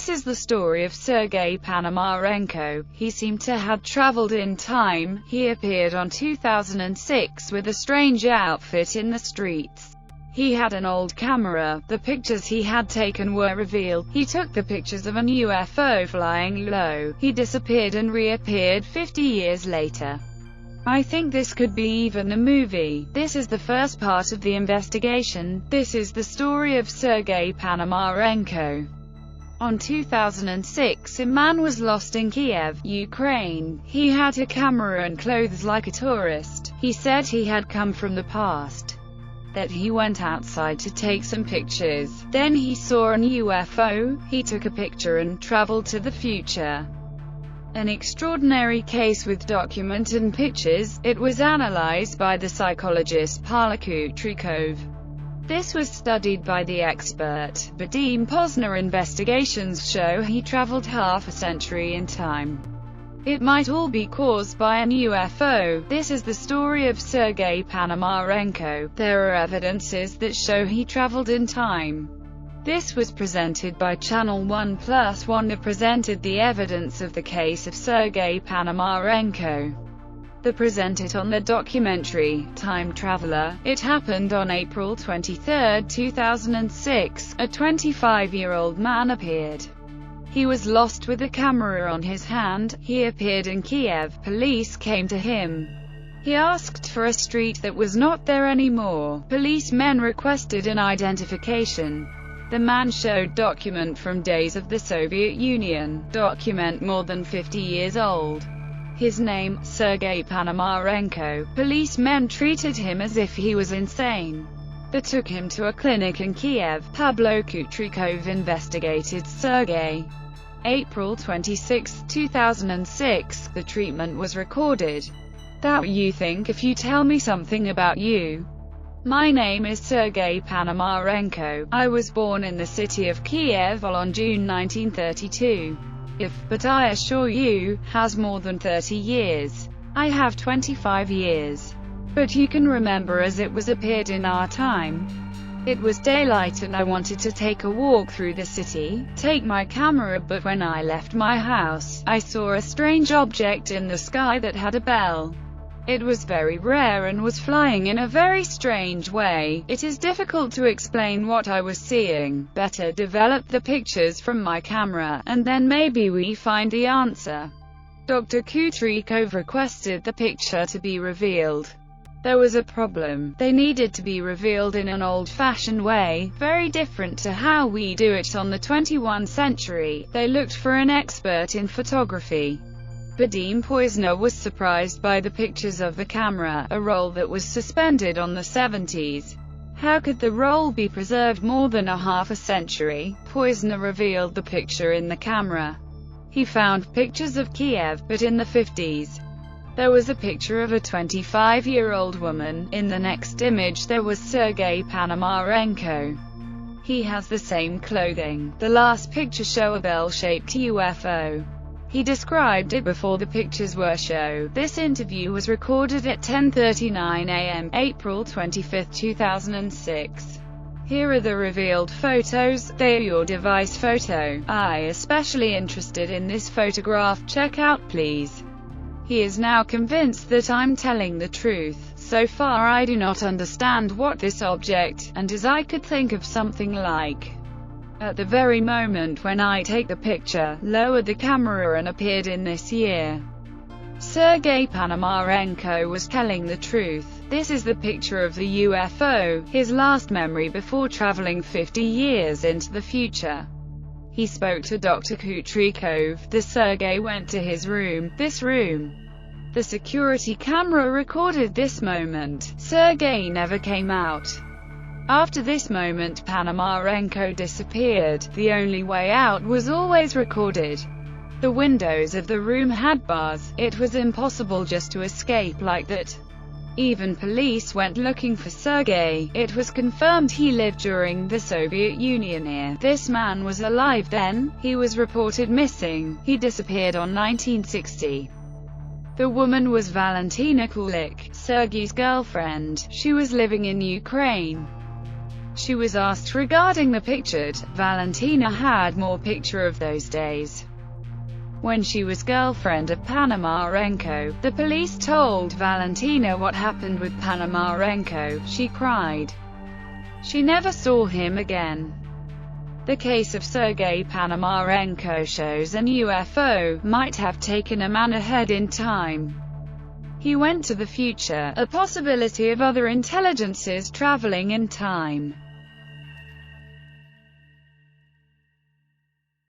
This is the story of Sergei Ponomarenko. He seemed to have traveled in time. He appeared on 2006 with a strange outfit in the streets. He had an old camera. The pictures he had taken were revealed. He took the pictures of an UFO flying low. He disappeared and reappeared 50 years later. I think this could be even a movie. This is the first part of the investigation. This is the story of Sergei Ponomarenko. On 2006, a man was lost in Kiev, Ukraine. He had a camera and clothes like a tourist. He said he had come from the past, that he went outside to take some pictures. Then he saw an UFO. He took a picture and traveled to the future. An extraordinary case with document and pictures. It was analyzed by the psychologist Paula Kutrikov. This was studied by the expert Vadim Posner. Investigations show he traveled half a century in time. It might all be caused by an UFO. This is the story of Sergei Ponomarenko. There are evidences that show he traveled in time. This was presented by Channel 1+1 that presented the evidence of the case of Sergei Ponomarenko. They present it on the documentary, Time Traveler. It happened on April 23, 2006. A 25-year-old man appeared. He was lost with a camera on his hand. He appeared in Kiev. Police came to him. He asked for a street that was not there anymore. Policemen requested an identification. The man showed document from days of the Soviet Union, document more than 50 years old. His name, Sergei Ponomarenko. Policemen treated him as if he was insane. They took him to a clinic in Kiev. Pablo Kutrikov investigated Sergei. April 26, 2006. The treatment was recorded. That you think if you tell me something about you. My name is Sergei Ponomarenko. I was born in the city of Kiev on June 1932. But I assure you, has more than 30 years. I have 25 years. But you can remember as it was appeared in our time. It was daylight and I wanted to take a walk through the city, take my camera, but when I left my house, I saw a strange object in the sky that had a bell. It was very rare and was flying in a very strange way. It is difficult to explain what I was seeing. Better develop the pictures from my camera, and then maybe we find the answer. Dr. Kutrikov requested the picture to be revealed. There was a problem. They needed to be revealed in an old-fashioned way, very different to how we do it on the 21st century. They looked for an expert in photography. Vadim Posner was surprised by the pictures of the camera, a roll that was suspended on the 70s. How could the roll be preserved more than a half a century? Posner revealed the picture in the camera. He found pictures of Kiev, but in the 50s. There was a picture of a 25-year-old woman. In the next image there was Sergei Ponomarenko. He has the same clothing. The last picture shows a bell-shaped UFO. He described it before the pictures were shown. This interview was recorded at 10:39 a.m., April 25, 2006. Here are the revealed photos. They are your device photo. I especially interested in this photograph. Check out please. He is now convinced that I'm telling the truth. So far I do not understand what this object, and as I could think of something like, at the very moment when I take the picture, lowered the camera and appeared in this year. Sergei Ponomarenko was telling the truth. This is the picture of the UFO, his last memory before traveling 50 years into the future. He spoke to Dr. Kutrikov. The Sergei went to his room, this room. The security camera recorded this moment. Sergei never came out. After this moment Ponomarenko disappeared. The only way out was always recorded. The windows of the room had bars. It was impossible just to escape like that. Even police went looking for Sergei. It was confirmed he lived during the Soviet Union era. This man was alive then. He was reported missing. He disappeared on 1960. The woman was Valentina Kulik, Sergei's girlfriend. She was living in Ukraine. She was asked regarding the pictured, Valentina had more picture of those days when she was girlfriend of Panamarenko. The police told Valentina what happened with Panamarenko. She cried. She never saw him again. The case of Sergei Panamarenko shows an UFO might have taken a man ahead in time. He went to the future, a possibility of other intelligences traveling in time.